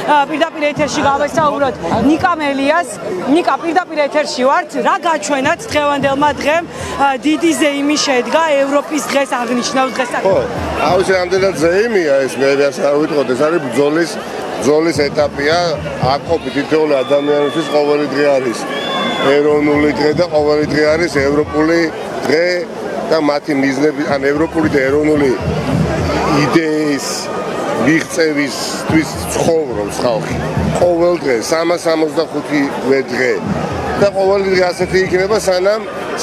პირდაპირ ეთერში გავესაუბროთ ნიკა მელიას. ნიკა, პირდაპირ ეთერში ვართ. რა გაჩვენათ დღევანდელმა დღემ დიდი ზეიმი შედგა ევროპის დღეს აღნიშნავს დღესაც. ხო, ავში რამდენად ზეიმია ეს მე ვიას არ ვიტყოდ, ეს არის ბრძოლის ეტაპია. აკოპი თითოეული ადამიანისთვის ყოველი დღე არის ეროვნული დღე და ყოველი დღე არის ევროპული დღე და მათი მიზნები, ან ევროპული და ეროვნული იდეის მიღწევისთვის ცხოვრობს ხალხი. ყოველ დღე 365 დღე და ყოველი დღე ასეთი იქნება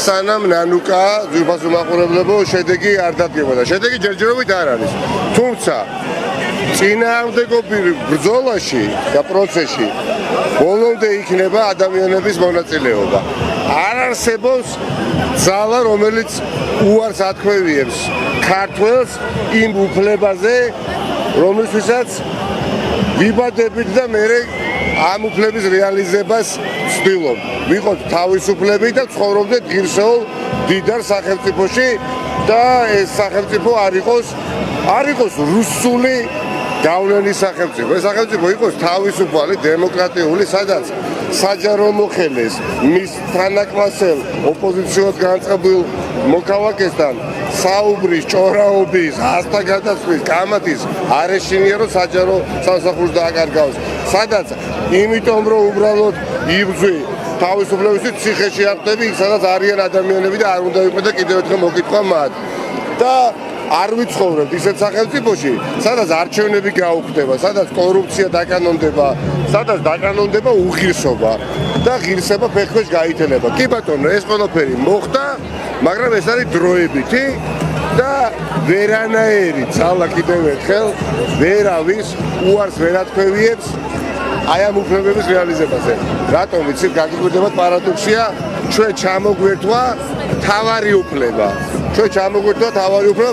სანამ ნანუკა ძვირფას უმაყურებლებო შედეგი არ დადგება და შედეგი ჯერჯერობით არ არის. თუმცა წინააღმდეგობრივ ბრძოლაში და პროცესში ბოლომდე იქნება ადამიანების მონაწილეობა. არ არსებობს ძალა, რომელიც უარს ათქმევიებს ქართველს იმ უფლებაზე, რომლისთვისაც ვიბადებით და მე ამ უფლების რეალიზებას ვცდილობ. ვიყოთ თავისუფლები და ცხოვრობდეთ ღირსეულ დიდარ სახელმწიფოში და ეს სახელმწიფო არ იყოს რუსული გავლენის სახელმწიფო. ეს სახელმწიფო იყოს თავისუფალი, დემოკრატიული, სადაც საჯარო მოხელეს მის თანაკმასელ ოპოზიციოდ განწყობილ მოქალაქესთან საუბრის, ჭორაობის, ასთა გადასვლის, კამათის არ ეშინია, რომ საჯარო სამსახურს დააკარგავს. სადაც იმიტომ რომ უბრალოდ იბრძვი თავისუფლებისთვის ციხეში აღწევი, სადაც არიან ადამიანები და არ უნდა იყო და კიდევ ერთხელ მოკითხვა მათ. და არ ვიცხოვრებთ ისეთ სახელმწიფოში, სადაც არჩევნები გაუქმდება, სადაც კორუფცია დაკანონდება, სადაც დაკანონდება უღირსობა და ღირსება ფეხქვეშ გაითელება. კი ბატონო, ეს ყველაფერი მოხდა, მაგრამ ეს არის დროებითი და ვერანაირი ძალა კიდევ ერთხელ ვერავის უარს ვერ ათქმევიებს აი ამ უფლებების რეალიზებაზე. რატომ ვიცით, გაგიკვირდებათ პარადოქსია, ჩვენ ჩამოგვერთვა თავარი უფლება.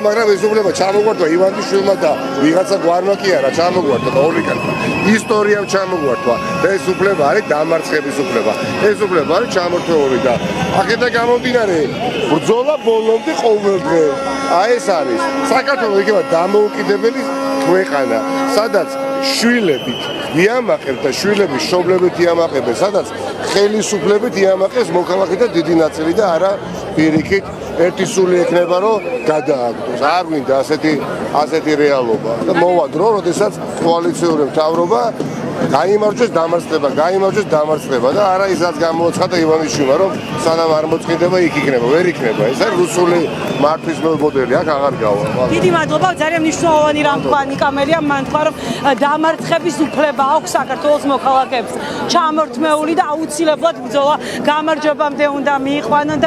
მაგრამ ეს უფლება ჩამოგვართვა ივანიშვილმა და ვიღაცა გვარმა კი არა, ჩამოგვართვა და ოლიგარქმა. ისტორიამ ჩამოგვართვა და ეს უფლება არის დამარცხების უფლება. ეს უფლება არის ჩამორთვეული და აქედან გამომდინარე ბრძოლა ბოლომდე ყოველ დღე. აი ეს არის საქართველოს იქნება დამოუკიდებელი ქვეყანა, სადაც შვილებით იამაყებ და შვილების შობლებით იამაყებენ, სადაც ხელისუფლებით იამაყებს მოქალაქე და დიდი ნაწილი და არა პირიქით ერთი სული ექნება რომ გადააგდოს. არ გვინდა ასეთი რეალობა და მოვა დრო, როდესაც კოალიციური მთავრობა გაიმარჯვეს დამარცხება და არა ის რაც გამოაცხადა ივანიშვილმა, რომ სანამ არ მოწყდება იქ იქნება, ვერ იქნება. ეს არის რუსული მართვის მოდელი, აქ აღარ გავა. დიდი მადლობა, ძალიან მნიშვნელოვანი რამ თქვა ნიკა მელიამ, მან თქვა რომ დამარცხების უფლება აქვს საქართველოს მოქალაქეებს ჩამორთმეული და აუცილებლად ბრძოლა გამარჯვებამდე უნდა მიიყვანონ და